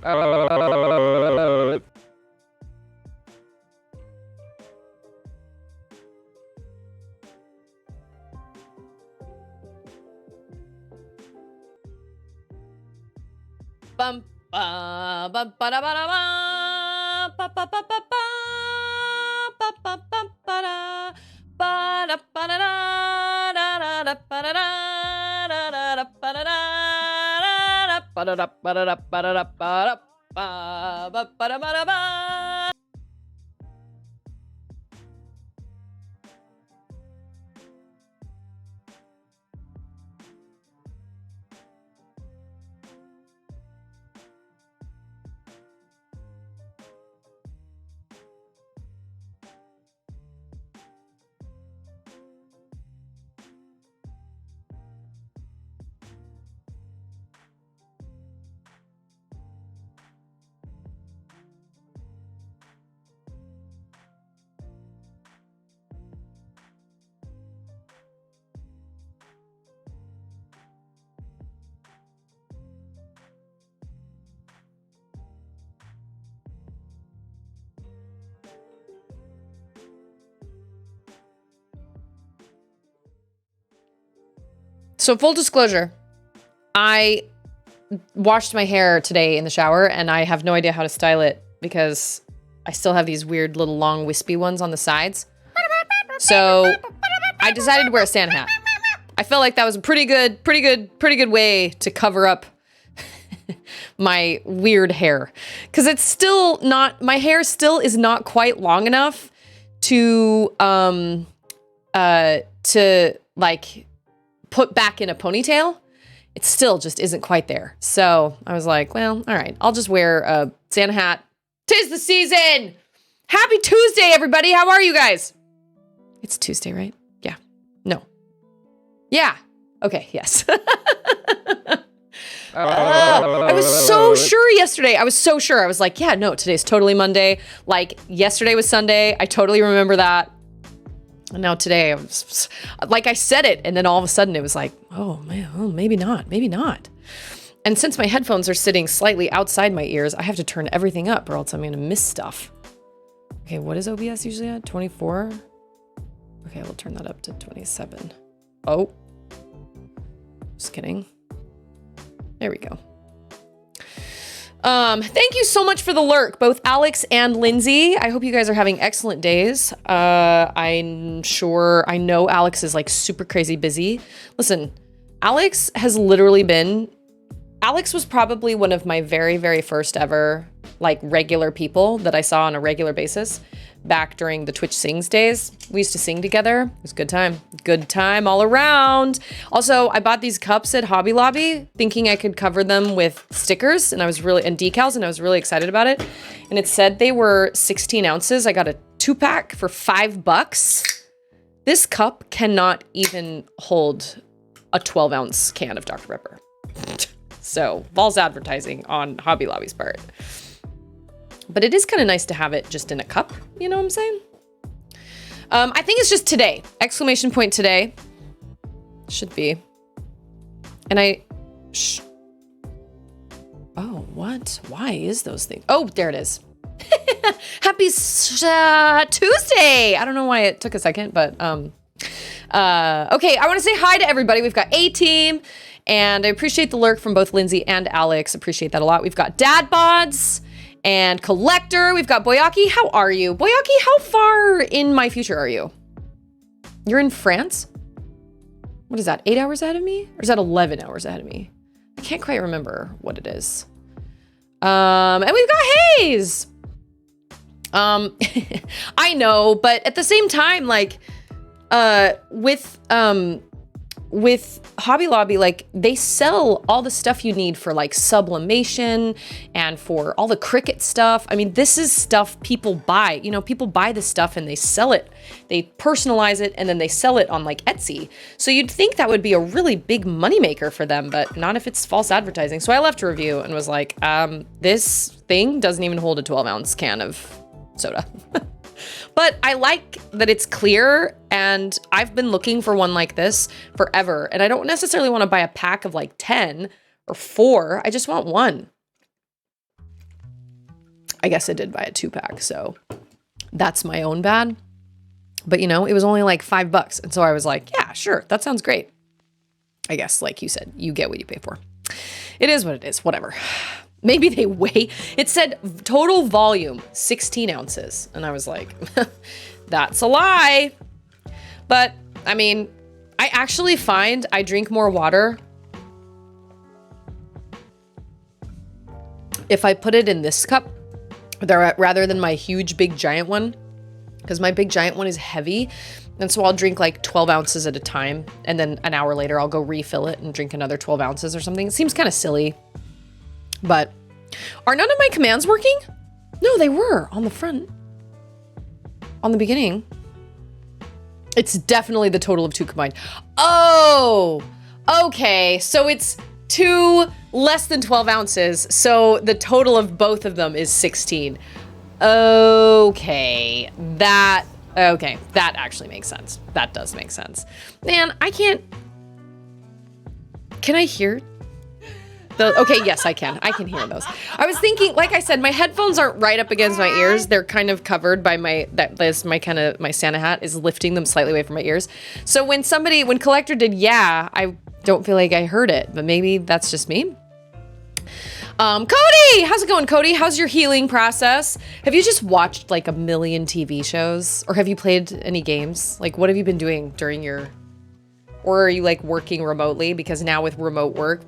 Bum ba ba ba da ba da ba ba ba ba ba ba ba ba ba da ba da ba da da da ba da da da ba da da ba da da ba da da ba da da ba da ba ba da ba da ba. So full disclosure, I washed my hair today in the shower and I have no idea how to style it because I still have these weird little long wispy ones on the sides. So I decided to wear a Santa hat. I felt like that was a pretty good way to cover up my weird hair. Cause it's still not, my hair still is not quite long enough to like put back in a ponytail. It still just isn't quite there. So I was like, well, all right, I'll just wear a Santa hat. 'Tis the season! Happy Tuesday, everybody! How are you guys? It's Tuesday, right? Yeah. No. Yeah. Okay, yes. I was so sure yesterday. I was so sure. I was like, yeah, no, today's totally Monday. Like, yesterday was Sunday. I totally remember that. And now today, I was, like I said it, and then all of a sudden it was like, oh man, oh, maybe not, maybe not. And since my headphones are sitting slightly outside my ears, I have to turn everything up or else I'm gonna miss stuff. Okay, what is OBS usually at? 24? Okay, we'll turn that up to 27. Oh, just kidding. There we go. Thank you so much for the lurk, both Alex and Lindsay. I hope you guys are having excellent days. I'm sure, I know Alex is like super crazy busy. Listen, Alex has literally been, Alex was probably one of my very, very first ever like regular people that I saw on a regular basis back during the Twitch Sings days. We used to sing together. It was a good time all around. Also, I bought these cups at Hobby Lobby thinking I could cover them with stickers and decals, and I was really excited about it. And it said they were 16 ounces. I got a 2-pack for $5. This cup cannot even hold a 12-ounce can of Dr. Pepper. So, false advertising on Hobby Lobby's part. But it is kind of nice to have it just in a cup, you know what I'm saying? I think it's just today. Exclamation point today. Should be. And oh, what? Why is those things? Oh, there it is. Happy Tuesday! I don't know why it took a second, but okay, I want to say hi to everybody. We've got A-Team, and I appreciate the lurk from both Lindsay and Alex. Appreciate that a lot. We've got Dad Bods and Collector. We've got Boyaki. How are you? Boyaki, how far in my future are you? You're in France? What is that, 8 hours ahead of me? Or is that 11 hours ahead of me? I can't quite remember what it is. And we've got Hayes. I know, but at the same time, like, with Hobby Lobby, like, they sell all the stuff you need for like sublimation and for all the Cricut stuff. I mean, this is stuff people buy. You know, people buy this stuff and they sell it. They personalize it and then they sell it on like Etsy. So you'd think that would be a really big moneymaker for them, but not if it's false advertising. So I left a review and was like, this thing doesn't even hold a 12-ounce can of soda. But I like that it's clear, and I've been looking for one like this forever. And I don't necessarily want to buy a pack of like 10 or 4. I just want one. I guess I did buy a 2-pack, so that's my own bad. But you know, it was only like $5. And so I was like, yeah, sure. That sounds great. I guess, like you said, you get what you pay for. It is what it is, whatever. Maybe they weigh, it said total volume, 16 ounces. And I was like, that's a lie. But I mean, I actually find I drink more water if I put it in this cup rather than my huge, big, giant one, because my big, giant one is heavy. And so I'll drink like 12 ounces at a time. And then an hour later, I'll go refill it and drink another 12 ounces or something. It seems kind of silly, but are none of my commands working? No, they were on the front, on the beginning. It's definitely the total of 2 combined. Oh, okay. So it's 2 less than 12 ounces. So the total of both of them is 16. Okay. That actually makes sense. That does make sense. Man, can I hear okay, yes, I can. I can hear those. I was thinking, like I said, my headphones aren't right up against my ears. They're kind of covered by my Santa hat is lifting them slightly away from my ears. So when Collector did, yeah, I don't feel like I heard it, but maybe that's just me. Cody, how's it going, Cody? How's your healing process? Have you just watched like a million TV shows, or have you played any games? Like, what have you been doing or are you like working remotely? Because now with remote work,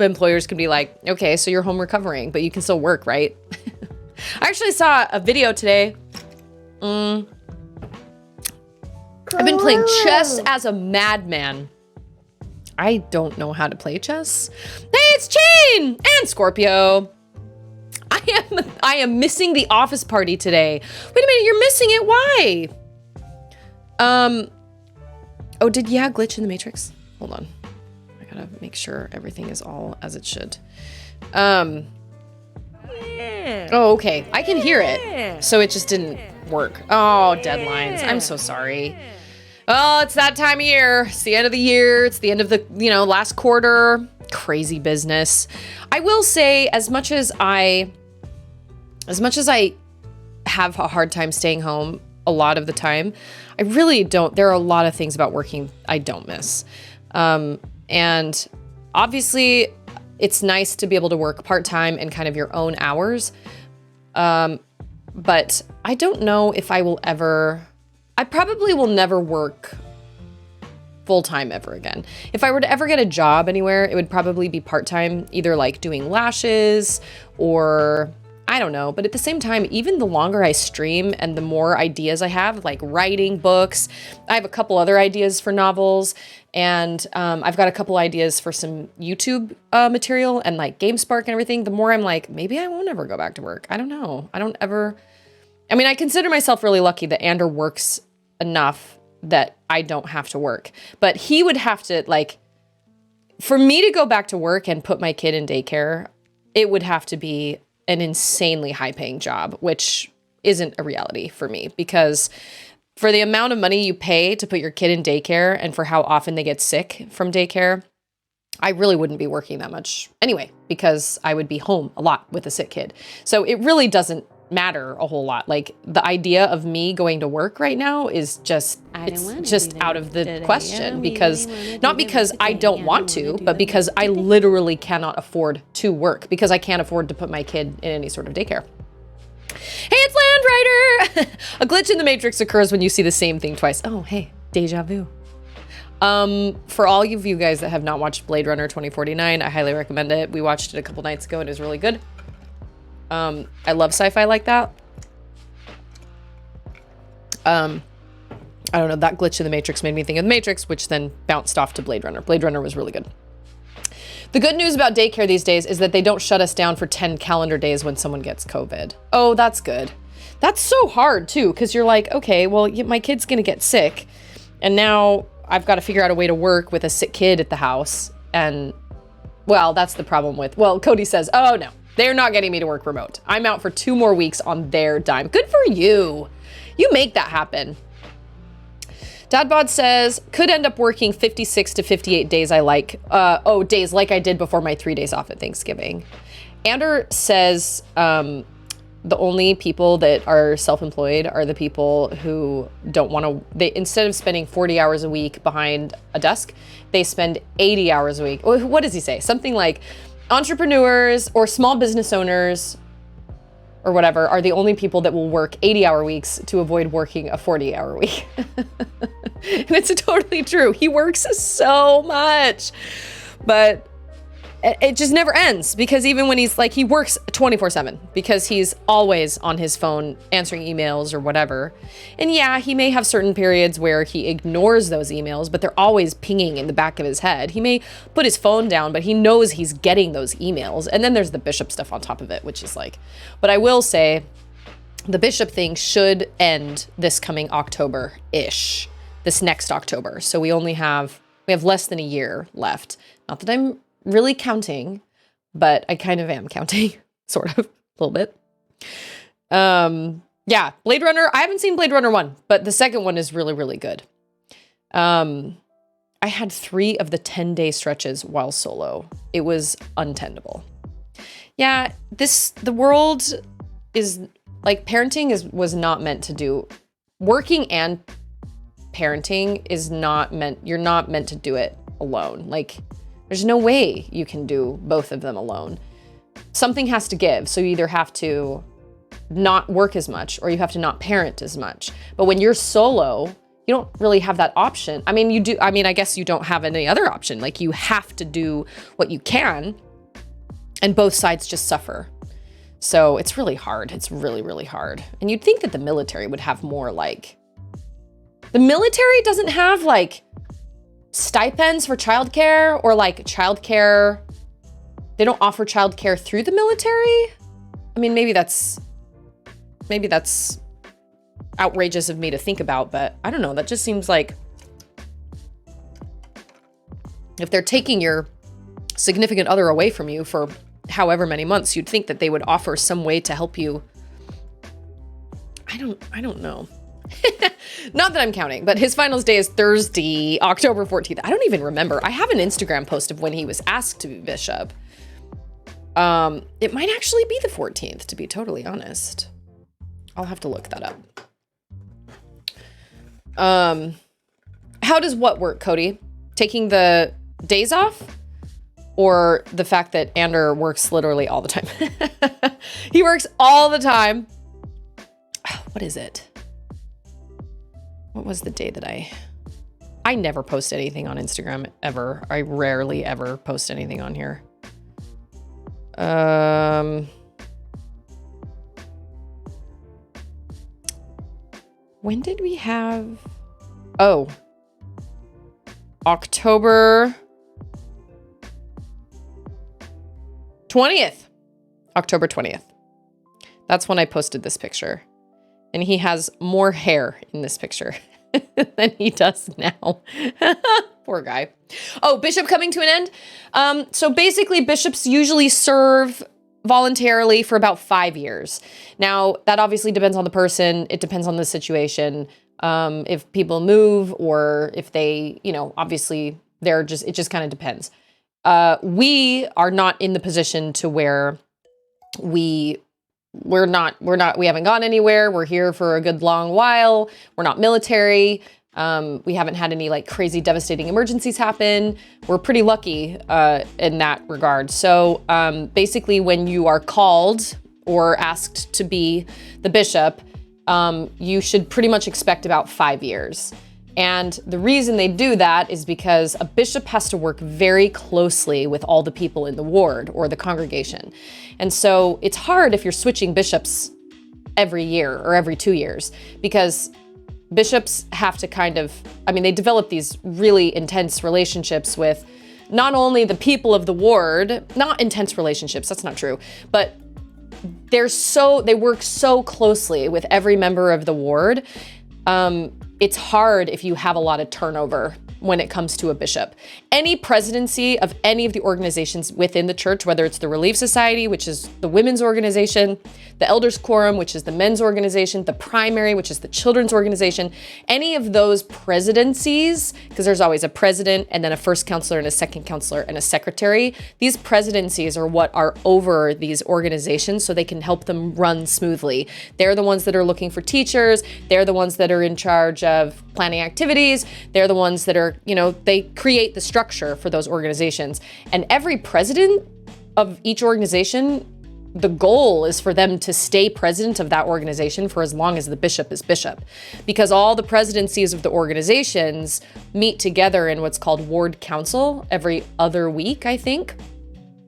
employers can be like, okay, so you're home recovering, but you can still work, right? I actually saw a video today. I've been playing chess as a madman. I don't know how to play chess. Hey, it's Chain and Scorpio. I am missing the office party today. Wait a minute, you're missing it. Why? Oh, did yeah glitch in the Matrix? Hold on. I gotta make sure everything is all as it should. Oh, okay. I can hear it. So it just didn't work. Oh, deadlines. I'm so sorry. Oh, it's that time of year. It's the end of the year. It's the end of the, last quarter. Crazy business. I will say, as much as I have a hard time staying home a lot of the time, I really don't. There are a lot of things about working I don't miss. And obviously it's nice to be able to work part-time and kind of your own hours. But I don't know if I probably will never work full-time ever again. If I were to ever get a job anywhere, it would probably be part-time, either like doing lashes or I don't know. But at the same time, even the longer I stream and the more ideas I have, like writing books, I have a couple other ideas for novels, and I've got a couple ideas for some YouTube material and like GameSpark and everything. The more I'm like, maybe I won't ever go back to work. I don't know. I mean, I consider myself really lucky that Ander works enough that I don't have to work. But he would have to, for me to go back to work and put my kid in daycare, it would have to be an insanely high-paying job, which isn't a reality for me, because for the amount of money you pay to put your kid in daycare and for how often they get sick from daycare, I really wouldn't be working that much anyway, because I would be home a lot with a sick kid. So it really doesn't matter a whole lot. Like, the idea of me going to work right now is just out of the question, because not because I don't want to, but because I literally cannot afford to work, because I can't afford to put my kid in any sort of daycare. Hey, it's Landrider! A glitch in the Matrix occurs when you see the same thing twice. Oh, hey, deja vu. For all of you guys that have not watched Blade Runner 2049, I highly recommend it. We watched it a couple nights ago and it was really good. I love sci-fi like that. I don't know, that glitch in the Matrix made me think of the Matrix, which then bounced off to Blade Runner. Blade Runner was really good. The good news about daycare these days is that they don't shut us down for 10 calendar days when someone gets COVID. Oh, that's good. That's so hard too, because you're like, okay, well, my kid's gonna get sick, and now I've got to figure out a way to work with a sick kid at the house. And, well, that's the problem with, Cody says, oh no, they're not getting me to work remote. I'm out for 2 more weeks on their dime. Good for you. You make that happen. Dadbod says, could end up working 56 to 58 days days like I did before my 3 days off at Thanksgiving. Ander says the only people that are self-employed are the people who don't want to, they, instead of spending 40 hours a week behind a desk, they spend 80 hours a week. What does he say? Something like entrepreneurs or small business owners or whatever are the only people that will work 80-hour weeks to avoid working a 40-hour week. And it's totally true. He works so much, but it just never ends, because even when he's like, he works 24/7 because he's always on his phone answering emails or whatever. And yeah, he may have certain periods where he ignores those emails, but they're always pinging in the back of his head. He may put his phone down, but he knows he's getting those emails. And then there's the Bishop stuff on top of it, which is like, but I will say the Bishop thing should end this coming October-ish, this next October. So we have less than a year left. Not that I'm really counting, but I kind of am counting, sort of, a little bit. Yeah, Blade Runner. I haven't seen Blade Runner 1, but the second one is really, really good. I had 3 of the 10-day stretches while solo. It was untenable. Yeah, the world is like, parenting was not meant to do, working and parenting is not meant, you're not meant to do it alone. Like, there's no way you can do both of them alone. Something has to give. So you either have to not work as much or you have to not parent as much. But when you're solo, you don't really have that option. I mean, you do. I mean, I guess you don't have any other option. Like, you have to do what you can, and both sides just suffer. So it's really hard. It's really, really hard. And you'd think that the military would have more, like, the military doesn't have like stipends for childcare, or like childcare. They don't offer childcare through the military. I mean, maybe that's outrageous of me to think about, but I don't know. That just seems like if they're taking your significant other away from you for however many months, you'd think that they would offer some way to help you. I don't know. Not that I'm counting, but his finals day is Thursday, October 14th. I don't even remember. I have an Instagram post of when he was asked to be bishop. It might actually be the 14th, to be totally honest. I'll have to look that up. How does what work, Cody? Taking the days off? Or the fact that Ander works literally all the time? He works all the time. What is it? What was the day that I never post anything on Instagram ever. I rarely ever post anything on here. When did we have, October 20th. October 20th. That's when I posted this picture. And he has more hair in this picture than he does now. Poor guy. Oh, bishop coming to an end. So basically, bishops usually serve voluntarily for about 5 years. Now, that obviously depends on the person. It depends on the situation. If people move, or if they, obviously it just kind of depends. We are not in the position to where we haven't gone anywhere. We're here for a good long while. We're not military. We haven't had any like crazy devastating emergencies happen. We're pretty lucky in that regard. So basically, when you are called or asked to be the bishop, you should pretty much expect about 5 years. And the reason they do that is because a bishop has to work very closely with all the people in the ward or the congregation. And so it's hard if you're switching bishops every year or every 2 years, because bishops have to they develop these really intense relationships with not only the people of the ward, not intense relationships, that's not true, but they work so closely with every member of the ward. It's hard if you have a lot of turnover when it comes to a bishop. Any presidency of any of the organizations within the church, whether it's the Relief Society, which is the women's organization, the Elders Quorum, which is the men's organization, the Primary, which is the children's organization, any of those presidencies, because there's always a president and then a first counselor and a second counselor and a secretary. These presidencies are what are over these organizations so they can help them run smoothly. They're the ones that are looking for teachers. They're the ones that are in charge of planning activities. They're the ones that are, they create the structure for those organizations. And every president of each organization, the goal is for them to stay president of that organization for as long as the bishop is bishop, because all the presidencies of the organizations meet together in what's called ward council every other week, I think.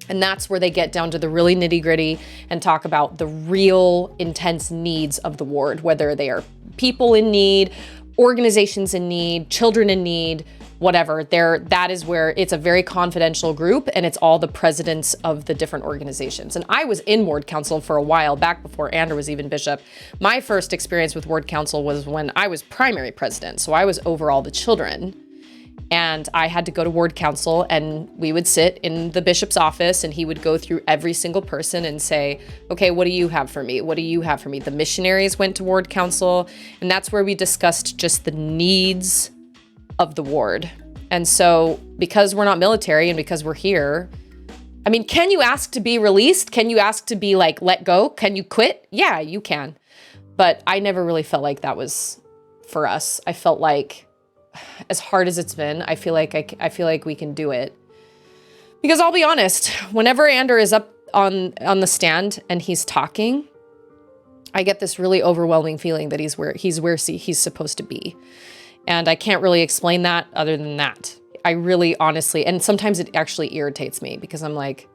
And that's where they get down to the really nitty gritty and talk about the real intense needs of the ward, whether they are people in need, organizations in need, children in need, whatever. That is where it's a very confidential group, and it's all the presidents of the different organizations. And I was in ward council for a while back before Andrew was even bishop. My first experience with ward council was when I was primary president. So I was over all the children, and I had to go to ward council, and we would sit in the bishop's office, and he would go through every single person and say, okay, what do you have for me? What do you have for me? The missionaries went to ward council, and that's where we discussed just the needs of the ward. And so because we're not military and because we're here, I mean, can you ask to be released? Can you ask to be let go? Can you quit? Yeah, you can. But I never really felt like that was for us. I felt like, as hard as it's been, I feel like we can do it. Because I'll be honest, whenever Andrew is up on the stand and he's talking, I get this really overwhelming feeling that he's where he's supposed to be. And I can't really explain that other than that. I really honestly, and sometimes it actually irritates me because I'm like,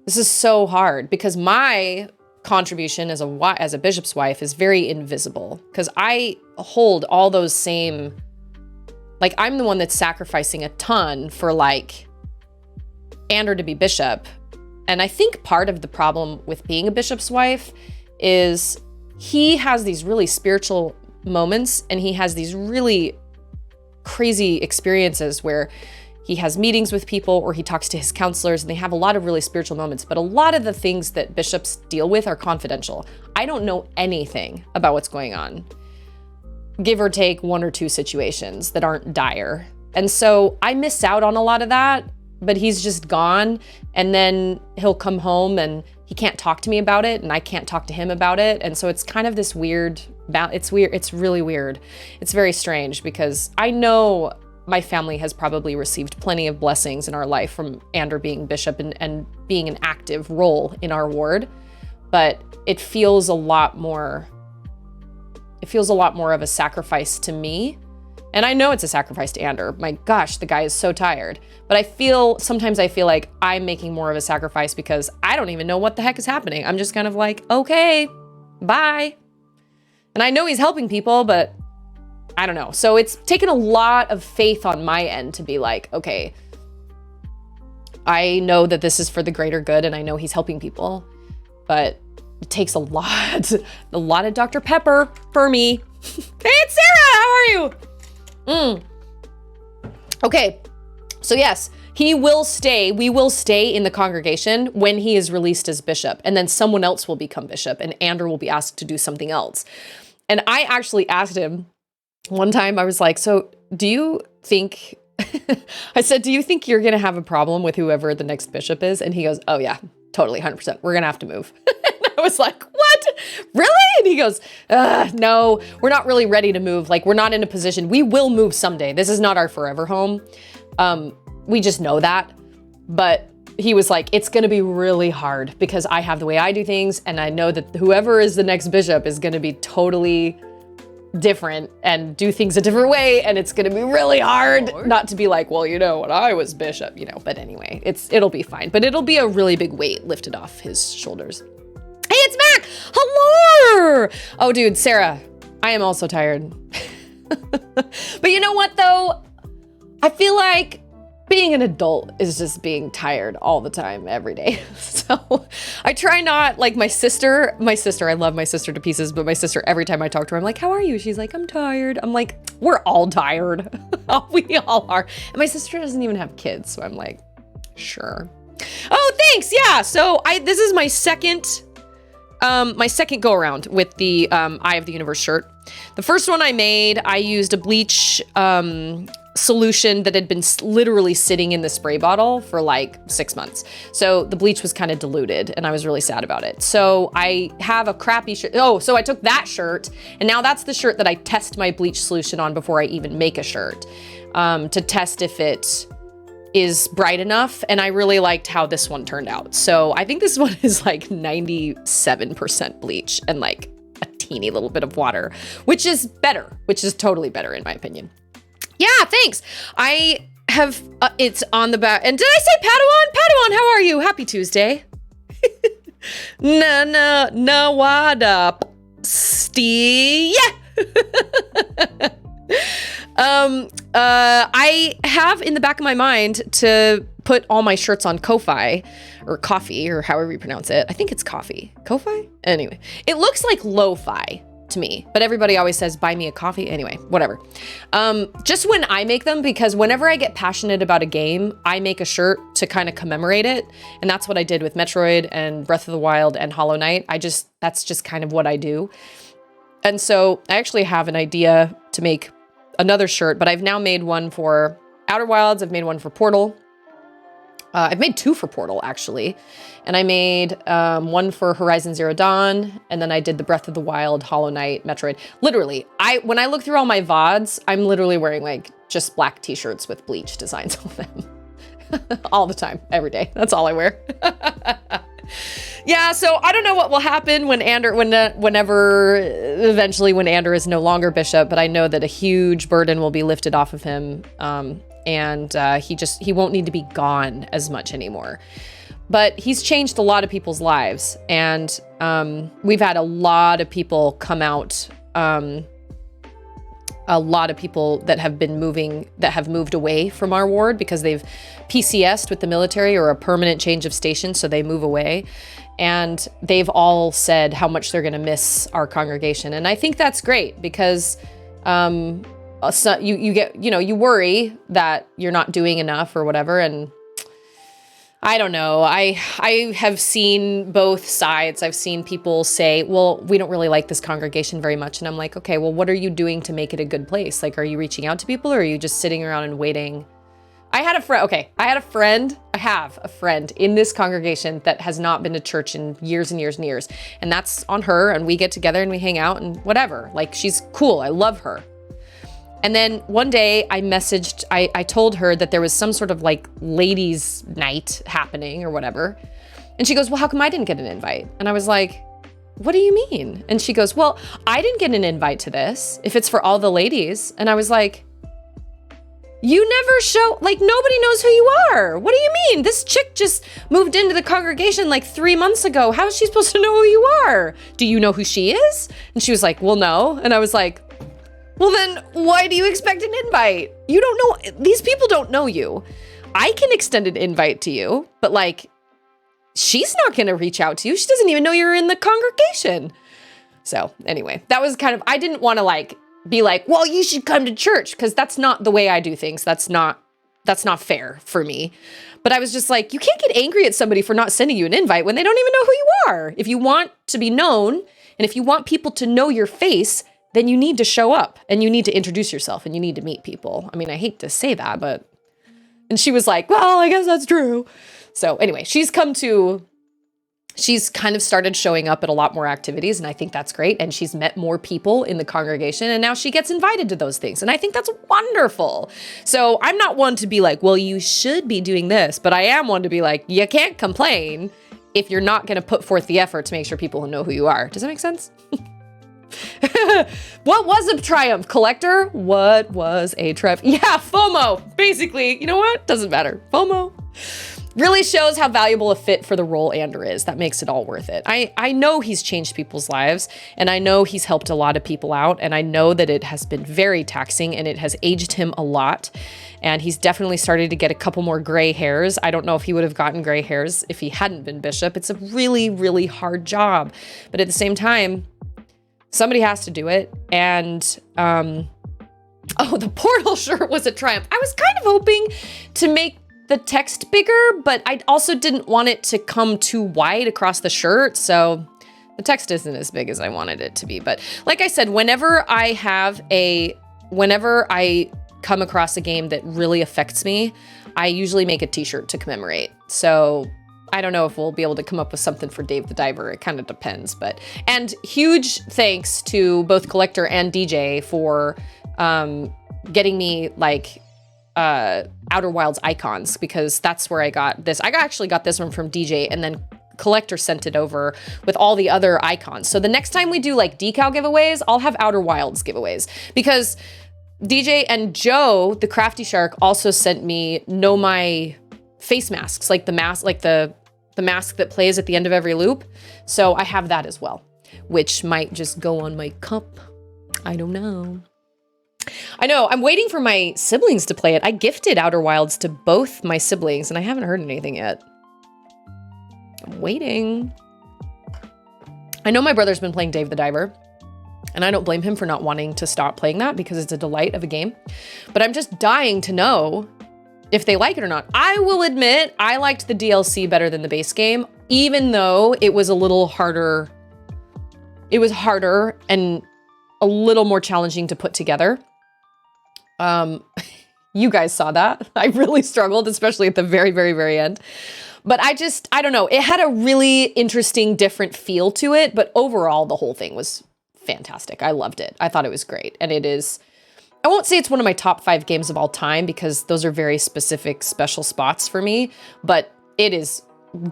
this is so hard, because my contribution as a bishop's wife is very invisible, because I hold all those same, I'm the one that's sacrificing a ton for Andrew to be bishop. And I think part of the problem with being a bishop's wife is he has these really spiritual moments, and he has these really crazy experiences where he has meetings with people or he talks to his counselors, and they have a lot of really spiritual moments. But a lot of the things that bishops deal with are confidential. I don't know anything about what's going on, give or take one or two situations that aren't dire. And so I miss out on a lot of that, but he's just gone, and then he'll come home and he can't talk to me about it, and I can't talk to him about it. And so it's kind of this weird, it's weird. It's really weird. It's very strange, because I know my family has probably received plenty of blessings in our life from Andrew being bishop and being an active role in our ward, but it feels a lot more of a sacrifice to me. And I know it's a sacrifice to Andrew. My gosh, the guy is so tired. But sometimes I feel like I'm making more of a sacrifice because I don't even know what the heck is happening. I'm just kind of like, okay, bye. And I know he's helping people, but I don't know. So it's taken a lot of faith on my end to be like, okay, I know that this is for the greater good, and I know he's helping people, but it takes a lot of Dr. Pepper for me. Hey, it's Sarah, how are you? Okay, so yes, we will stay in the congregation when he is released as bishop, and then someone else will become bishop, and Andrew will be asked to do something else. And I actually asked him one time, I was like, so do you think, I said, do you think you're going to have a problem with whoever the next bishop is? And he goes, oh yeah, totally, 100%. We're going to have to move. I was like, what? Really? And he goes, no, we're not really ready to move. We're not in a position. We will move someday. This is not our forever home. We just know that. But he was like, it's going to be really hard because I have the way I do things. And I know that whoever is the next bishop is going to be totally different and do things a different way. And it's going to be really hard not to be like, well, when I was bishop, but anyway, it'll be fine. But it'll be a really big weight lifted off his shoulders. Hey, it's Mac. Hello. Oh, dude, Sarah, I am also tired. But you know what, though? I feel like being an adult is just being tired all the time, every day. So I try not, like my sister, I love my sister to pieces, but my sister, every time I talk to her, I'm like, how are you? She's like, I'm tired. I'm like, we're all tired. We all are. And my sister doesn't even have kids. So I'm like, sure. Oh, thanks. Yeah. So this is my second go around with the Eye of the Universe shirt. The first one I made, I used a bleach solution that had been literally sitting in the spray bottle for like 6 months. So the bleach was kind of diluted and I was really sad about it. So I have a crappy shirt. Oh, so I took that shirt and now that's the shirt that I test my bleach solution on before I even make a shirt, to test if it is bright enough. And I really liked how this one turned out. So I think this one is like 97% bleach and like a teeny little bit of water, which is totally better in my opinion. Yeah, thanks. I have, it's on the back. And did I say Padawan? Padawan, how are you? Happy Tuesday. No, what up, Steve? Yeah. I have in the back of my mind to put all my shirts on Ko-Fi or Coffee or however you pronounce it. I think it's Coffee. Ko-Fi? Anyway, it looks like lo-fi to me, but everybody always says buy me a coffee. Anyway, whatever. Just when I make them, because whenever I get passionate about a game, I make a shirt to kind of commemorate it. And that's what I did with Metroid and Breath of the Wild and Hollow Knight. That's just kind of what I do. And so I actually have an idea to make another shirt, but I've now made one for Outer Wilds. I've made one for Portal. I've made two for Portal, actually. And I made one for Horizon Zero Dawn, and then I did the Breath of the Wild, Hollow Knight, Metroid. Literally, when I look through all my VODs, I'm literally wearing like just black t-shirts with bleach designs on them. All the time, every day. That's all I wear. Yeah, so I don't know what will happen when eventually when Ander is no longer bishop, but I know that a huge burden will be lifted off of him. And he won't need to be gone as much anymore. But he's changed a lot of people's lives, and we've had a lot of people come out, a lot of people that have moved away from our ward because they've PCS'd with the military or a permanent change of station, so they move away. And they've all said how much they're gonna miss our congregation. And I think that's great because so you worry that you're not doing enough or whatever. And I don't know. I have seen both sides. I've seen people say, well, we don't really like this congregation very much. And I'm like, okay, well, what are you doing to make it a good place? Like, are you reaching out to people or are you just sitting around and waiting? I have a friend in this congregation that has not been to church in years and years and years. And that's on her. And we get together and we hang out and whatever. Like, she's cool. I love her. And then one day I told her that there was some sort of like ladies' night happening or whatever. And she goes, well, how come I didn't get an invite? And I was like, what do you mean? And she goes, well, I didn't get an invite to this if it's for all the ladies. And I was like, you never show, like, nobody knows who you are. What do you mean? This chick just moved into the congregation like 3 months ago. How is she supposed to know who you are? Do you know who she is? And she was like, well, no. And I was like, well, then why do you expect an invite? You don't know, these people don't know you. I can extend an invite to you, but like, she's not gonna reach out to you. She doesn't even know you're in the congregation. So anyway, that was kind of, I didn't wanna like, be like, well, you should come to church, because that's not the way I do things. That's not fair for me. But I was just like, you can't get angry at somebody for not sending you an invite when they don't even know who you are. If you want to be known, and if you want people to know your face, then you need to show up and you need to introduce yourself and you need to meet people. I mean, I hate to say that, but, and she was like, well, I guess that's true. So anyway, she's kind of started showing up at a lot more activities, and I think that's great. And she's met more people in the congregation, and now she gets invited to those things. And I think that's wonderful. So I'm not one to be like, well, you should be doing this, but I am one to be like, you can't complain if you're not going to put forth the effort to make sure people know who you are. Does that make sense? What was a triumph, Collector? What was a triumph? Yeah, FOMO. Basically, you know what? Doesn't matter. FOMO. really shows how valuable a fit for the role Ander is. That makes it all worth it. I know he's changed people's lives, and I know he's helped a lot of people out, and I know that it has been very taxing and it has aged him a lot. And he's definitely started to get a couple more gray hairs. I don't know if he would have gotten gray hairs if he hadn't been bishop. It's a really, really hard job. But at the same time, somebody has to do it. And, oh, the portal shirt was a triumph. I was kind of hoping to make the text bigger, but I also didn't want it to come too wide across the shirt. So the text isn't as big as I wanted it to be. But like I said, whenever I come across a game that really affects me, I usually make a t-shirt to commemorate. So I don't know if we'll be able to come up with something for Dave the Diver. It kind of depends, and huge thanks to both Collector and DJ for getting me like Outer Wilds icons, because that's where I got this. I actually got this one from DJ, and then Collector sent it over with all the other icons. So the next time we do like decal giveaways, I'll have Outer Wilds giveaways, because DJ and Joe, the Crafty Shark, also sent me Nomai face masks, like the mask, like the mask that plays at the end of every loop. So I have that as well, which might just go on my cup. I don't know. I know, I'm waiting for my siblings to play it. I gifted Outer Wilds to both my siblings, and I haven't heard anything yet. I'm waiting. I know my brother's been playing Dave the Diver, and I don't blame him for not wanting to stop playing that because it's a delight of a game. But I'm just dying to know if they like it or not. I will admit I liked the DLC better than the base game, even though it was a little harder. It was harder and a little more challenging to put together. You guys saw that. I really struggled, especially at the very, very, very end. But I don't know. It had a really interesting, different feel to it. But overall, the whole thing was fantastic. I loved it. I thought it was great. And it is, I won't say it's one of my top 5 games of all time, because those are very specific, special spots for me. But it is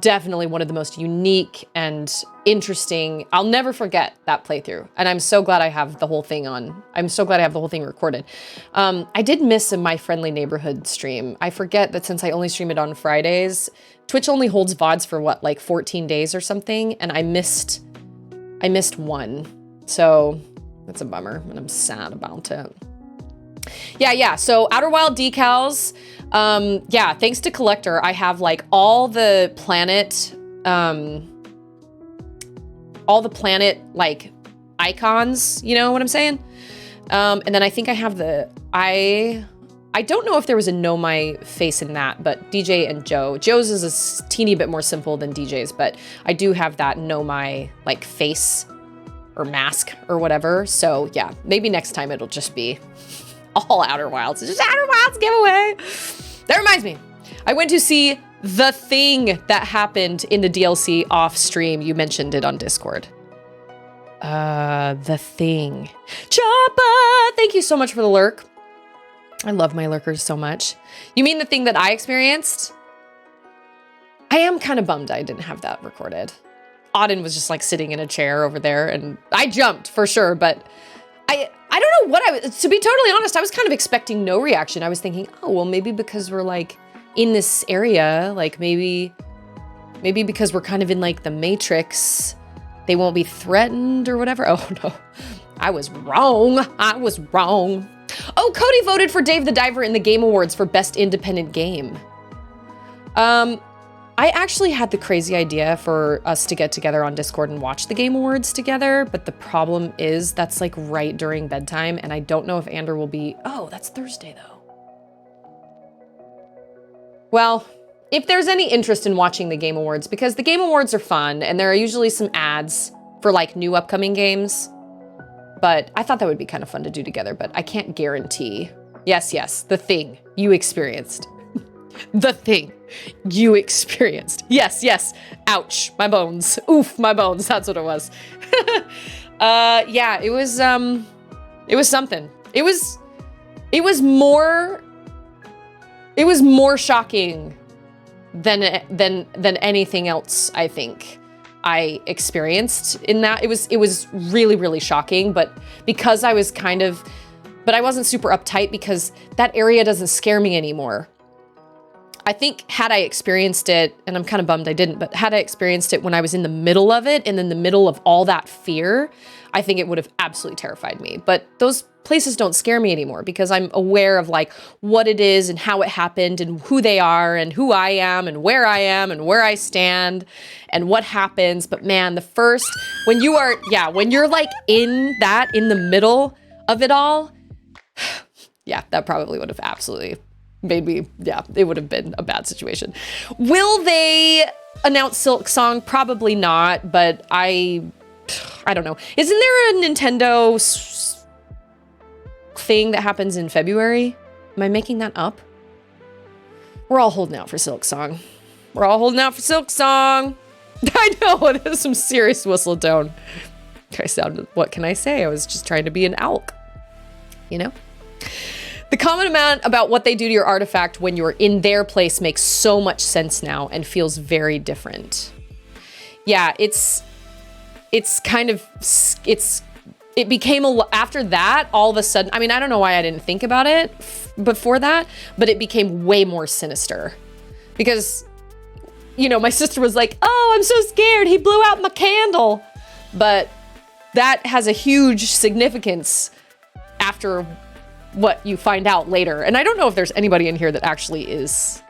definitely one of the most unique and interesting. I'll never forget that playthrough. And I'm so glad I have the whole thing on. I'm so glad I have the whole thing recorded. I did miss a My Friendly Neighborhood stream. I forget that since I only stream it on Fridays, Twitch only holds VODs for what, like 14 days or something. And I missed one. So that's a bummer, and I'm sad about it. Yeah. So Outer Wild decals. Yeah, thanks to Collector, I have like all the planet like icons, you know what I'm saying? And then I think I have I don't know if there was a Nomai face in that, but DJ and Joe's is a teeny bit more simple than DJ's, but I do have that Nomai like face or mask or whatever. So yeah, maybe next time it'll just be all Outer Wilds. It's just Outer Wilds giveaway. That reminds me, I went to see The Thing that happened in the DLC off stream. You mentioned it on Discord. The Thing. Choppa! Thank you so much for the lurk. I love my lurkers so much. You mean the thing that I experienced? I am kind of bummed I didn't have that recorded. Auden was just like sitting in a chair over there, and I jumped for sure, but I don't know what to be totally honest, I was kind of expecting no reaction. I was thinking, oh, well, maybe because we're like in this area, like maybe because we're kind of in like the Matrix, they won't be threatened or whatever. Oh no, I was wrong. Oh, Cody voted for Dave the Diver in the Game Awards for Best Independent Game. I actually had the crazy idea for us to get together on Discord and watch the Game Awards together, but the problem is that's like right during bedtime, and I don't know if Ander will be... Oh, that's Thursday though. Well, if there's any interest in watching the Game Awards, because the Game Awards are fun, and there are usually some ads for like new upcoming games, but I thought that would be kind of fun to do together, but I can't guarantee. Yes, The Thing you experienced. The Thing you experienced. Yes. Ouch, my bones. Oof, my bones. That's what it was. Yeah, it was something. It was more shocking than anything else I think I experienced in that. It was really, really shocking, but because I was but I wasn't super uptight because that area doesn't scare me anymore. I think had I experienced it, and I'm kind of bummed I didn't, but had I experienced it when I was in the middle of it and in the middle of all that fear, I think it would have absolutely terrified me. But those places don't scare me anymore because I'm aware of like what it is and how it happened and who they are and who I am and where I stand and what happens. But man, when you're like in the middle of it all, yeah, that probably would have absolutely made me, it would have been a bad situation. Will they announce Silk Song? Probably not, but I don't know. Isn't there a Nintendo thing that happens in February? Am I making that up? We're all holding out for Silk Song. I know, it is some serious whistle tone. What can I say? I was just trying to be an elk, you know? The comment amount about what they do to your artifact when you're in their place makes so much sense now and feels very different. Yeah, it became after that, all of a sudden, I mean, I don't know why I didn't think about it before that, but it became way more sinister because, you know, my sister was like, oh, I'm so scared. He blew out my candle. But that has a huge significance after what you find out later. And I don't know if there's anybody in here that actually is,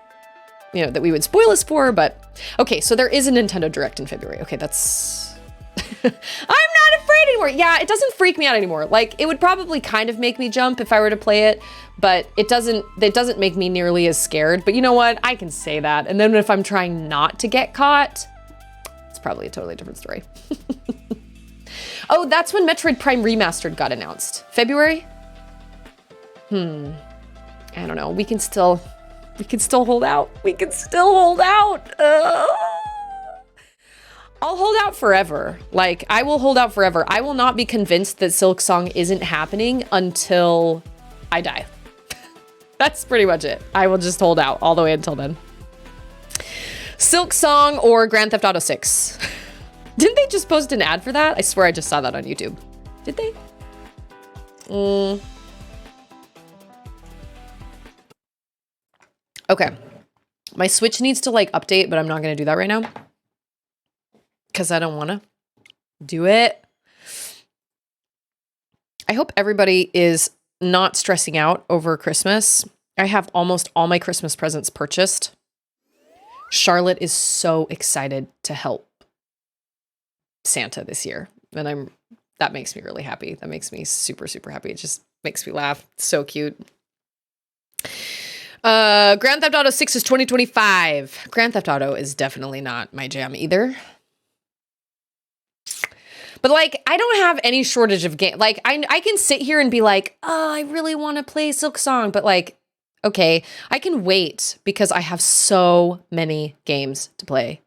you know, that we would spoil this for, but okay, so there is a Nintendo Direct in February. Okay, that's... I'm not afraid anymore. Yeah, it doesn't freak me out anymore. Like, it would probably kind of make me jump if I were to play it, but it doesn't make me nearly as scared. But you know what? I can say that. And then if I'm trying not to get caught, it's probably a totally different story. Oh, that's when Metroid Prime Remastered got announced. February? I don't know. We can still hold out. I'll hold out forever. Like, I will hold out forever. I will not be convinced that Silk Song isn't happening until I die. That's pretty much it. I will just hold out all the way until then. Silk Song or Grand Theft Auto 6. Didn't they just post an ad for that? I swear I just saw that on YouTube. Did they? Okay. My Switch needs to like update, but I'm not going to do that right now because I don't want to do it. I hope everybody is not stressing out over Christmas. I have almost all my Christmas presents purchased. Charlotte is so excited to help Santa this year, and that makes me really happy. That makes me super, super happy. It just makes me laugh. It's so cute. Grand Theft Auto 6 is 2025. Grand Theft Auto is definitely not my jam either. But like, I don't have any shortage of game. Like, I can sit here and be like, oh, I really want to play Silk Song, but like, okay, I can wait because I have so many games to play.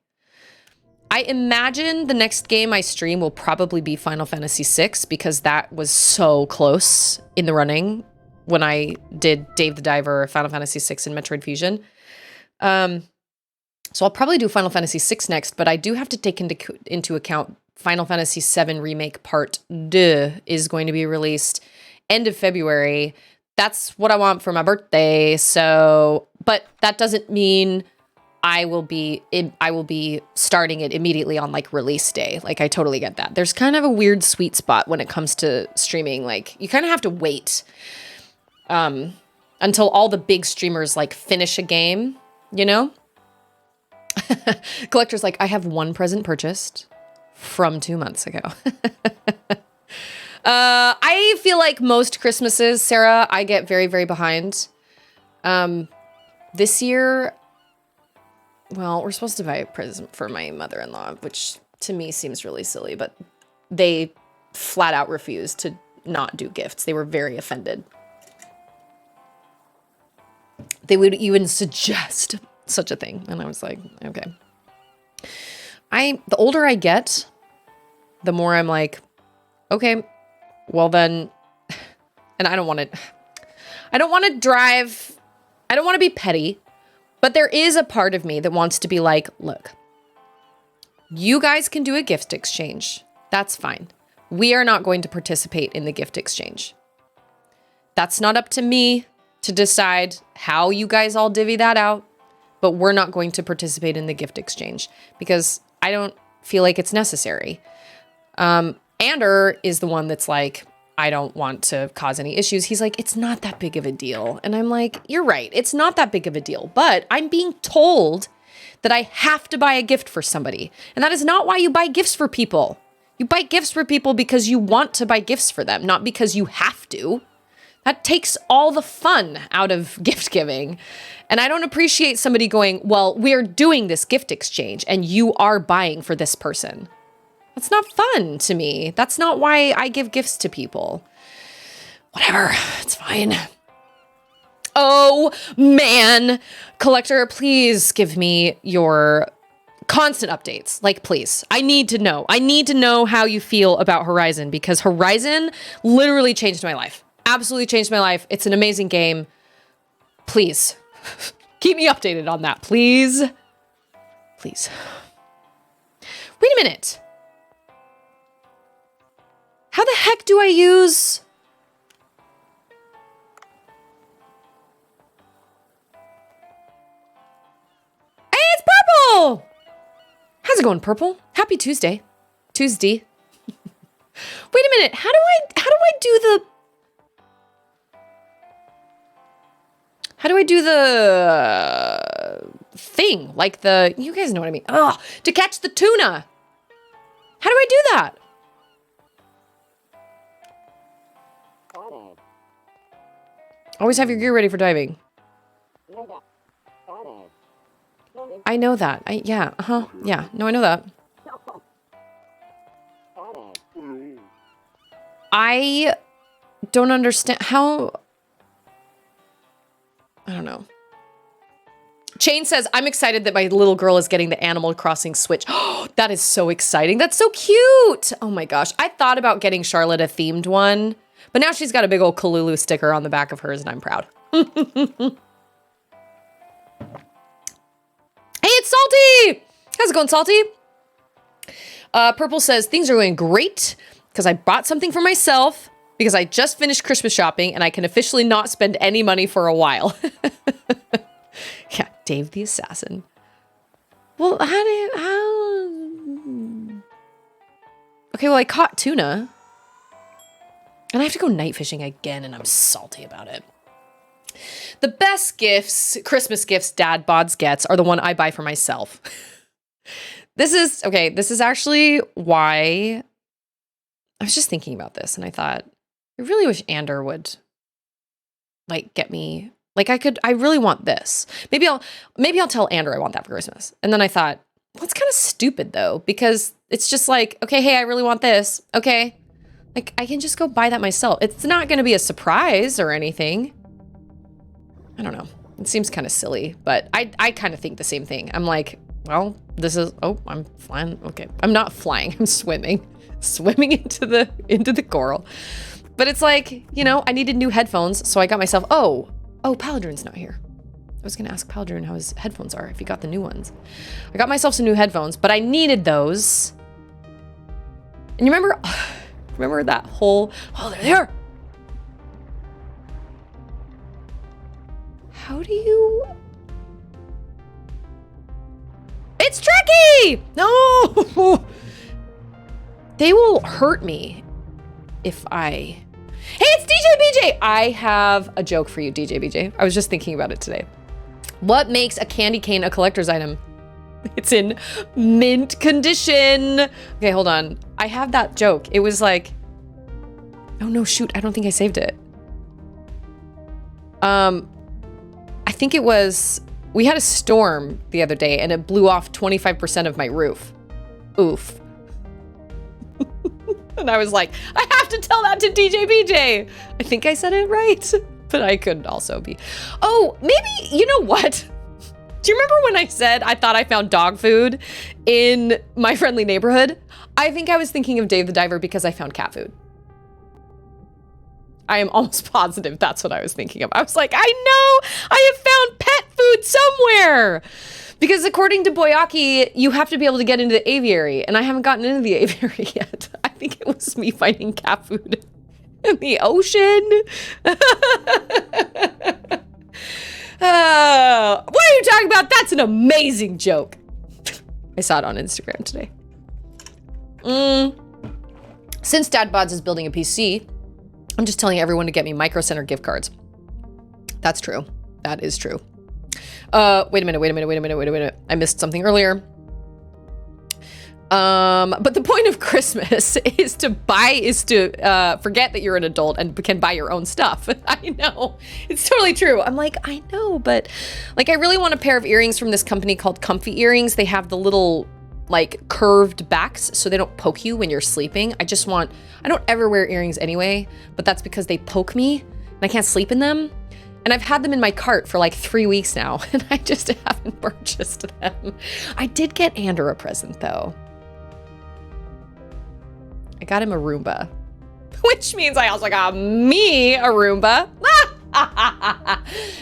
I imagine the next game I stream will probably be Final Fantasy VI because that was so close in the running when I did Dave the Diver, Final Fantasy VI, and Metroid Fusion. So I'll probably do Final Fantasy VI next, but I do have to take into account Final Fantasy VII Remake Part 2 is going to be released end of February. That's what I want for my birthday. So, but that doesn't mean I will be starting it immediately on like release day. Like, I totally get that. There's kind of a weird sweet spot when it comes to streaming. Like, you kind of have to wait until all the big streamers like finish a game, you know? Collector's like, I have one present purchased from 2 months ago. I feel like most Christmases, Sarah, I get very, very behind. This year, well, we're supposed to buy a present for my mother-in-law, which to me seems really silly, but they flat out refused to not do gifts. They were very offended. They would even suggest such a thing. And I was like, okay. The older I get, the more I'm like, okay, well then, and I don't want to be petty, but there is a part of me that wants to be like, look, you guys can do a gift exchange. That's fine. We are not going to participate in the gift exchange. That's not up to me to decide how you guys all divvy that out. but we're not going to participate in the gift exchange because I don't feel like it's necessary. Ander is the one that's like, I don't want to cause any issues. He's like, it's not that big of a deal. And I'm like, you're right. It's not that big of a deal, but I'm being told that I have to buy a gift for somebody. And that is not why you buy gifts for people. You buy gifts for people because you want to buy gifts for them, not because you have to. That takes all the fun out of gift giving. And I don't appreciate somebody going, well, we're doing this gift exchange and you are buying for this person. That's not fun to me. That's not why I give gifts to people. Whatever, it's fine. Oh, man. Collector, please give me your constant updates. Like, please. I need to know. I need to know how you feel about Horizon because Horizon literally changed my life. Absolutely changed my life. It's an amazing game. Please. Keep me updated on that, please. Please. Wait a minute. How the heck do I use... Hey, it's Purple! How's it going, Purple? Happy Tuesday. Tuesday. Wait a minute. How do I do the thing? Like you guys know what I mean. Ugh, to catch the tuna. How do I do that? Always have your gear ready for diving. I know that. Yeah, yeah. No, I know that. I don't understand how... I don't know. Chain says, I'm excited that my little girl is getting the Animal Crossing Switch. Oh, that is so exciting. That's so cute. Oh my gosh. I thought about getting Charlotte a themed one, but now she's got a big old Kalulu sticker on the back of hers and I'm proud. Hey, it's Salty. How's it going, Salty? Purple says, things are going great because I bought something for myself because I just finished Christmas shopping and I can officially not spend any money for a while. Yeah, Dave the Assassin. Well, Okay, well, I caught tuna. And I have to go night fishing again, and I'm salty about it. The best gifts, Christmas gifts Dad Bods gets are the one I buy for myself. This is actually why I was just thinking about this, and I thought, I really wish Ander would, like, get me... Like I really want this. Maybe I'll tell Ander I want that for Christmas. And then I thought, well, it's kind of stupid though, because it's just like, okay, hey, I really want this. Okay. Like I can just go buy that myself. It's not going to be a surprise or anything. I don't know. It seems kind of silly, but I kind of think the same thing. I'm like, well, I'm flying. Okay. I'm not flying. I'm swimming into the coral. But it's like, you know, I needed new headphones. So I got myself, Oh, Paladrin's not here. I was gonna ask Paladrin how his headphones are, if he got the new ones. I got myself some new headphones, but I needed those. And you remember that whole, oh, they're there. How do you? It's tricky! No! They will hurt me if I... Hey, it's DJ BJ! I have a joke for you, DJ BJ. I was just thinking about it today. What makes a candy cane a collector's item? It's in mint condition. Okay, hold on. I have that joke. It was like... Oh no, shoot. I don't think I saved it. I think it was... We had a storm the other day and it blew off 25% of my roof. Oof. And I was like, I have to tell that to DJ BJ. I think I said it right, but I could also be. Oh, maybe, you know what? Do you remember when I said I thought I found dog food in My Friendly Neighborhood? I think I was thinking of Dave the Diver because I found cat food. I am almost positive that's what I was thinking of. I was like, I know I have found pet food somewhere. Because according to Boyaki, you have to be able to get into the aviary, and I haven't gotten into the aviary yet. I think it was me finding cat food in the ocean. What are you talking about? That's an amazing joke. I saw it on Instagram today. Since DadBods is building a PC, I'm just telling everyone to get me Micro Center gift cards. That's true. That is true. Wait a minute. I missed something earlier. But the point of Christmas is to forget that you're an adult and can buy your own stuff. I know. It's totally true. I'm like, I know, but like, I really want a pair of earrings from this company called Comfy Earrings. They have the little like curved backs so they don't poke you when you're sleeping. I don't ever wear earrings anyway, but that's because they poke me and I can't sleep in them. And I've had them in my cart for like 3 weeks now and I just haven't purchased them. I did get Andrew a present though. I got him a Roomba, which means I also got me a Roomba.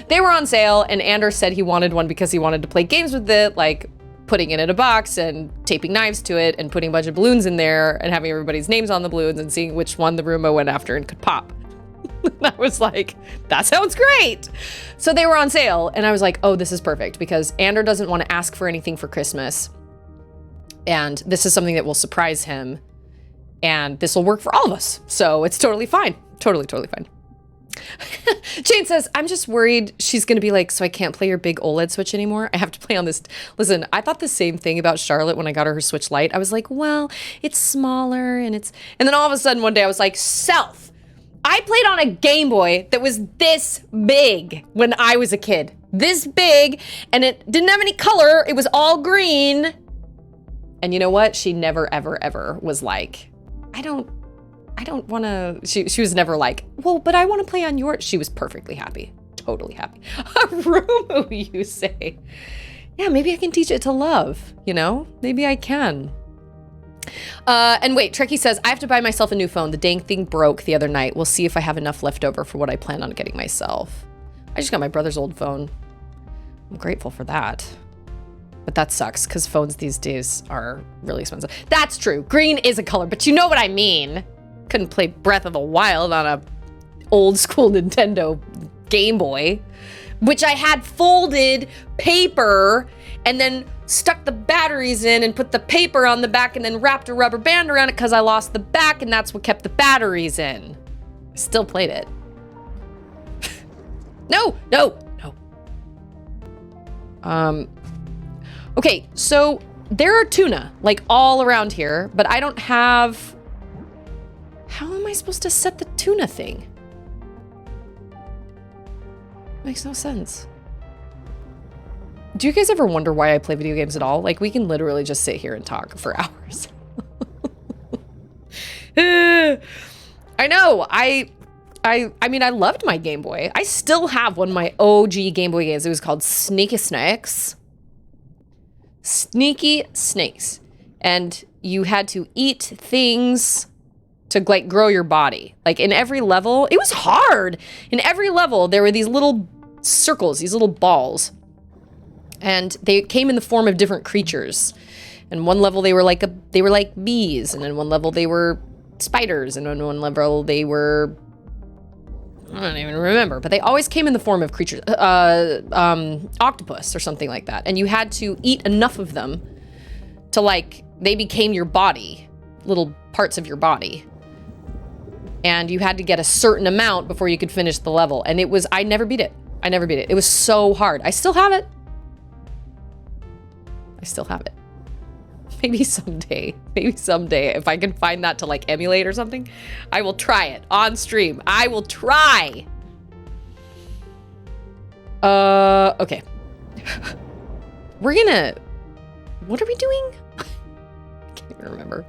They were on sale and Anders said he wanted one because he wanted to play games with it, like putting it in a box and taping knives to it and putting a bunch of balloons in there and having everybody's names on the balloons and seeing which one the Roomba went after and could pop. I was like, that sounds great. So they were on sale and I was like, oh, this is perfect because Ander doesn't want to ask for anything for Christmas. And this is something that will surprise him. And this will work for all of us. So it's totally fine. Totally fine. Jane says, I'm just worried she's going to be like, so I can't play your big OLED Switch anymore. I have to play on this. Listen, I thought the same thing about Charlotte when I got her Switch Lite. I was like, well, it's smaller and then all of a sudden one day I was like, Self, I played on a Game Boy that was this big when I was a kid. This big, and it didn't have any color. It was all green. And you know what? She never, ever, ever was like, I don't want to, she was never like, well, but I want to play on yours. She was perfectly happy, totally happy. A Rumu, you say? Yeah, maybe I can teach it to love, you know? Maybe I can. And wait, Trekkie says, I have to buy myself a new phone. The dang thing broke the other night. We'll see if I have enough left over for what I plan on getting myself. I just got my brother's old phone. I'm grateful for that. But that sucks because phones these days are really expensive. That's true. Green is a color, but you know what I mean. Couldn't play Breath of the Wild on a old school Nintendo Game Boy, which I had folded paper and then stuck the batteries in and put the paper on the back and then wrapped a rubber band around it because I lost the back and that's what kept the batteries in. I still played it. No. Okay, so there are tuna, like all around here, but I don't have... How am I supposed to set the tuna thing? Makes no sense. Do you guys ever wonder why I play video games at all? Like, we can literally just sit here and talk for hours. I know, I mean, I loved my Game Boy. I still have one of my OG Game Boy games. It was called Sneaky Snakes. Sneaky Snakes. And you had to eat things to like grow your body. Like in every level, it was hard. In every level, there were these little circles, these little balls. And they came in the form of different creatures. And one level they were like bees, and in one level they were spiders, and in one level they were, I don't even remember, but they always came in the form of creatures, octopus or something like that. And you had to eat enough of them to like, they became your body, little parts of your body. And you had to get a certain amount before you could finish the level. And it was, I never beat it. It was so hard. I still have it. Maybe someday, if I can find that to like emulate or something, I will try it on stream. I will try. Okay. What are we doing? I can't even remember.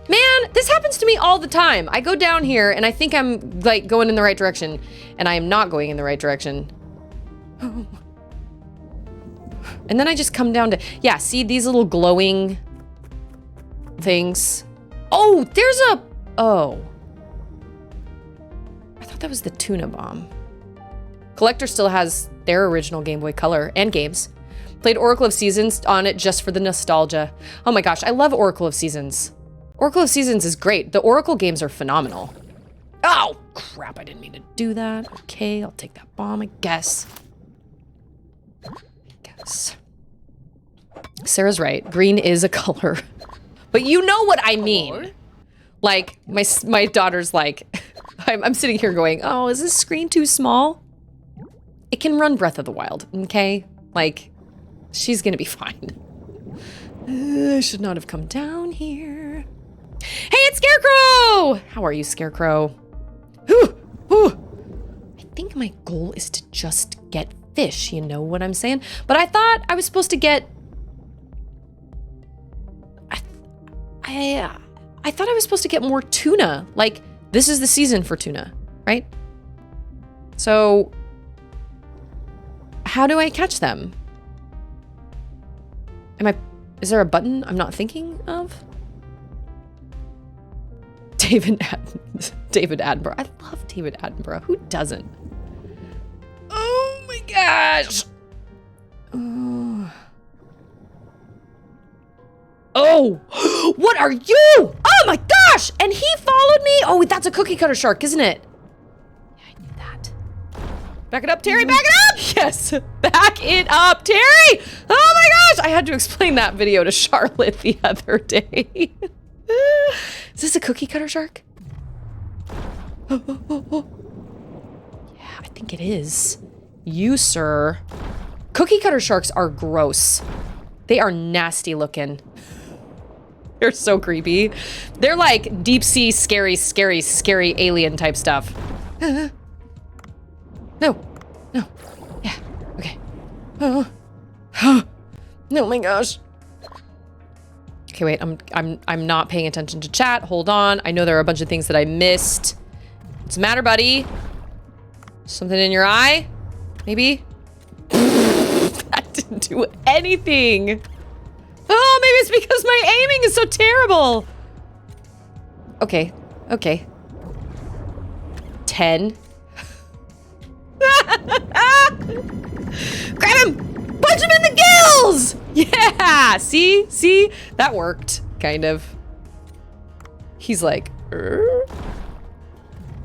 Man, this happens to me all the time. I go down here and I think I'm like going in the right direction and I am not going in the right direction. And then I just come down to, yeah, see these little glowing things? Oh, I thought that was the tuna bomb. Collector still has their original Game Boy Color and games. Played Oracle of Seasons on it just for the nostalgia. Oh my gosh, I love Oracle of Seasons. Oracle of Seasons is great. The Oracle games are phenomenal. Oh, crap, I didn't mean to do that. Okay, I'll take that bomb, I guess. Sarah's right. Green is a color. But you know what I mean. Like, my daughter's like, I'm sitting here going, oh, is this screen too small? It can run Breath of the Wild, okay? Like, she's gonna be fine. I should not have come down here. Hey, it's Scarecrow! How are you, Scarecrow? I think my goal is to just get fish, you know what I'm saying? But I thought I was supposed to get... I thought I was supposed to get more tuna. Like, this is the season for tuna, right? So, how do I catch them? Is there a button I'm not thinking of? David Attenborough. I love David Attenborough. Who doesn't? Oh my gosh. Oh, what are you? Oh my gosh. And he followed me. Oh, that's a cookie cutter shark, isn't it? Yeah, I knew that. Back it up, Terry. Back it up. Yes. Back it up, Terry. Oh my gosh. I had to explain that video to Charlotte the other day. Is this a cookie cutter shark? Oh. Yeah, I think it is. You, sir. Cookie cutter sharks are gross. They are nasty looking. They're so creepy. They're like deep sea, scary alien type stuff. No. Yeah. Okay. Oh my gosh. Okay, wait. I'm not paying attention to chat. Hold on. I know there are a bunch of things that I missed. What's the matter, buddy? Something in your eye? Maybe? That didn't do anything. Oh, maybe it's because my aiming is so terrible. Okay. 10. Grab him! Punch him in the gills! Yeah! See? That worked, kind of. He's like,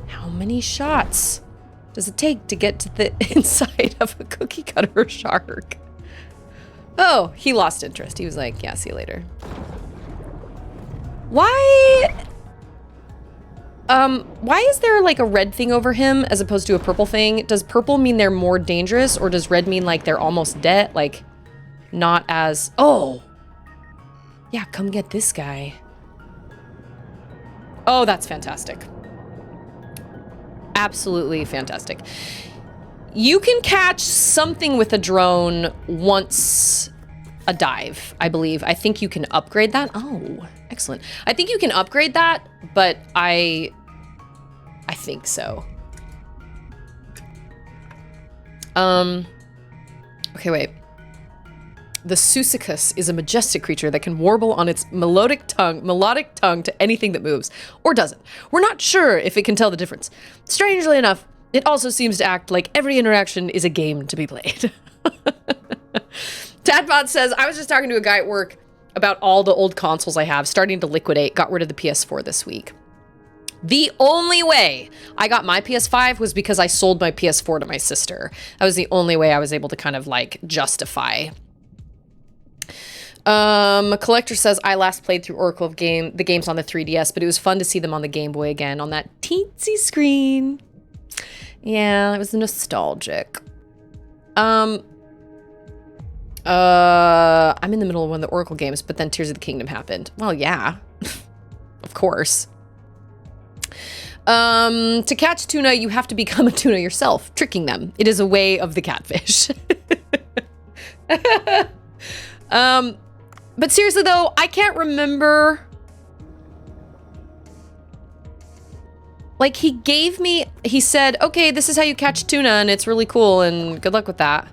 How many shots does it take to get to the inside of a cookie cutter shark? Oh, he lost interest. He was like, yeah, see you later. Why is there like a red thing over him as opposed to a purple thing? Does purple mean they're more dangerous, or does red mean like they're almost dead? Like, not as... Oh! Yeah, come get this guy. Oh, that's fantastic. Absolutely fantastic. You can catch something with a drone once a dive, I believe. I think you can upgrade that. Oh, excellent. I think you can upgrade that, but I think so. Okay, wait. The Susicus is a majestic creature that can warble on its melodic tongue to anything that moves, or doesn't. We're not sure if it can tell the difference. Strangely enough, it also seems to act like every interaction is a game to be played. Tadbot says, I was just talking to a guy at work about all the old consoles I have, starting to liquidate, got rid of the PS4 this week. The only way I got my PS5 was because I sold my PS4 to my sister. That was the only way I was able to kind of like justify. A collector says, I last played through Oracle of the games on the 3DS, but it was fun to see them on the Game Boy again on that teensy screen. Yeah, it was nostalgic. I'm in the middle of one of the Oracle games, but then Tears of the Kingdom happened. Well, yeah, of course. To catch tuna, you have to become a tuna yourself, tricking them. It is a way of the catfish. But seriously though, I can't remember. Like he said, okay, this is how you catch tuna and it's really cool and good luck with that.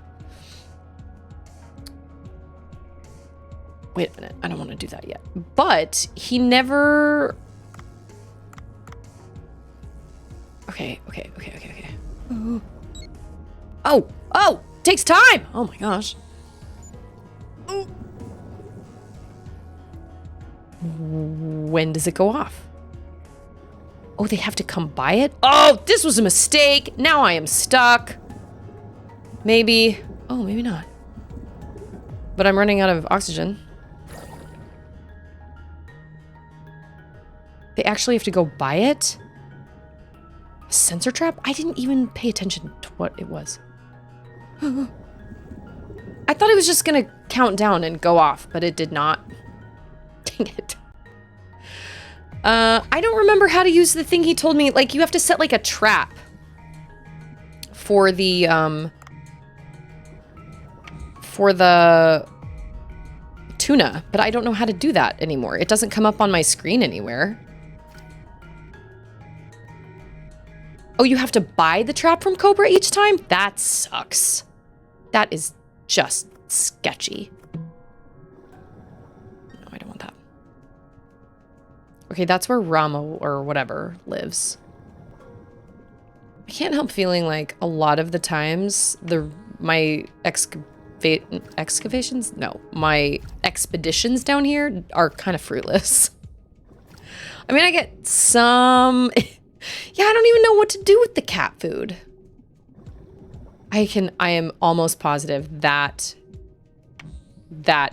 Wait a minute, I don't want to do that yet. But he never... Okay. Oh, takes time. Oh my gosh. When does it go off? Oh, they have to come by it? Oh, this was a mistake. Now I am stuck. Maybe. Oh, maybe not. but I'm running out of oxygen. They actually have to go buy it? A sensor trap? I didn't even pay attention to what it was. I thought it was just gonna count down and go off, but it did not. Dang it. I don't remember how to use the thing he told me. Like, you have to set, like, a trap for the tuna, but I don't know how to do that anymore. It doesn't come up on my screen anywhere. Oh, you have to buy the trap from Cobra each time? That sucks. That is just sketchy. No, I don't want that. Okay, that's where Ramo or whatever lives. I can't help feeling like a lot of the times my excavations? No, my expeditions down here are kind of fruitless. I mean, I get some... Yeah, I don't even know what to do with the cat food. I am almost positive that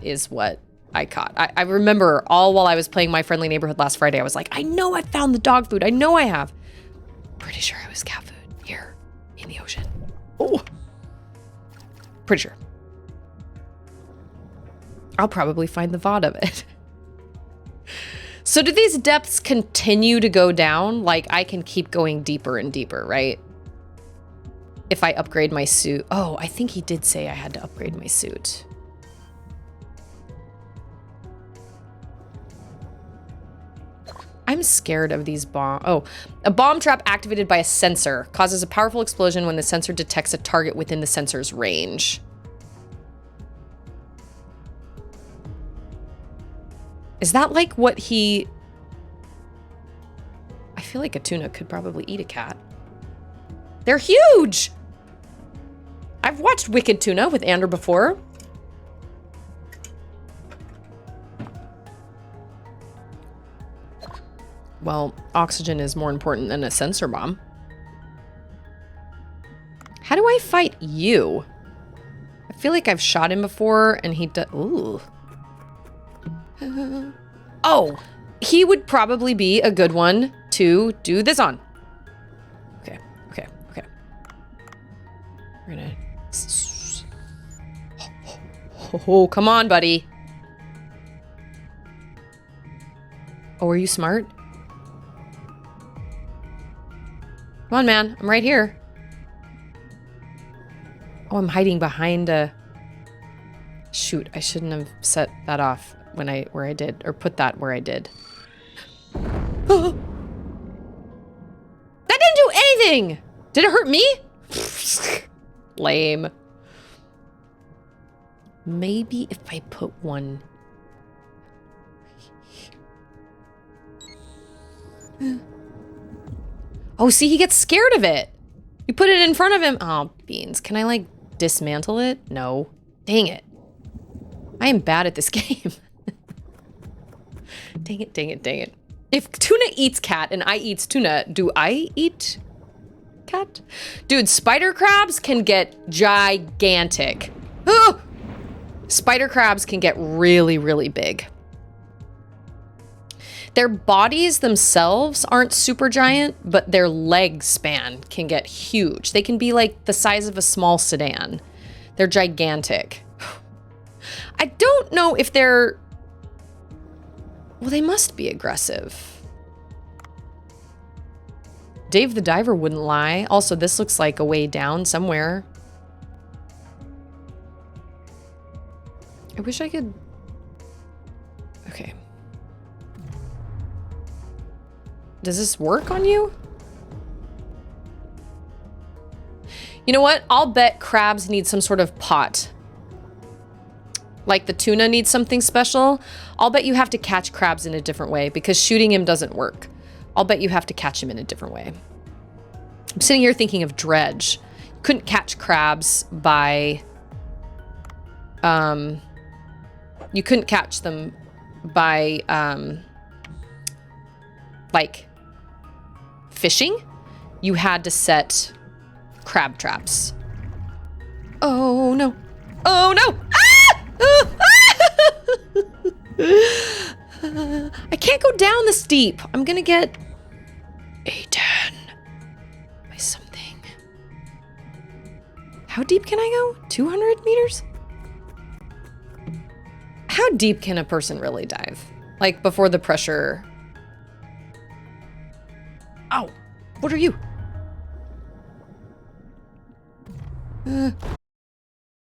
is what I caught. I remember all while I was playing My Friendly Neighborhood last Friday, I was like, I know I found the dog food. I know I have. Pretty sure it was cat food here in the ocean. Oh, pretty sure. I'll probably find the VOD of it. So do these depths continue to go down? Like, I can keep going deeper and deeper, right? If I upgrade my suit. Oh, I think he did say I had to upgrade my suit. I'm scared of these bomb. Oh, a bomb trap activated by a sensor causes a powerful explosion when the sensor detects a target within the sensor's range. Is that like what he... I feel like a tuna could probably eat a cat. They're huge! I've watched Wicked Tuna with Andrew before. Well, oxygen is more important than a sensor bomb. How do I fight you? I feel like I've shot him before and he does... Ooh. Oh, he would probably be a good one to do this on. Okay, okay, okay. We're gonna... Oh, come on, buddy. Oh, are you smart? Come on, man. I'm right here. Oh, I'm hiding behind a... Shoot, I shouldn't have set that off where I did, or put that where I did. That didn't do anything! Did it hurt me? Lame. Maybe if I put one... Oh, see, he gets scared of it. You put it in front of him. Oh, beans. Can I, like, dismantle it? No. Dang it. I am bad at this game. Dang it, dang it, dang it. If tuna eats cat and I eats tuna, do I eat cat? Dude, spider crabs can get gigantic. Oh! Spider crabs can get really, really big. Their bodies themselves aren't super giant, but their leg span can get huge. They can be like the size of a small sedan. They're gigantic. I don't know if they're... Well, they must be aggressive. Dave the Diver wouldn't lie. Also, this looks like a way down somewhere. I wish I could... Okay. Does this work on you? You know what? I'll bet crabs need some sort of pot. Like the tuna needs something special. I'll bet you have to catch crabs in a different way because shooting him doesn't work. I'll bet you have to catch him in a different way. I'm sitting here thinking of dredge. Couldn't catch crabs by... You couldn't catch them by, like, fishing. You had to set crab traps. Oh, no. Oh, no! Ah! I can't go down the steep. I'm gonna get eaten by something. How deep can I go? 200 meters? How deep can a person really dive? Like before the pressure? Ow, what are you?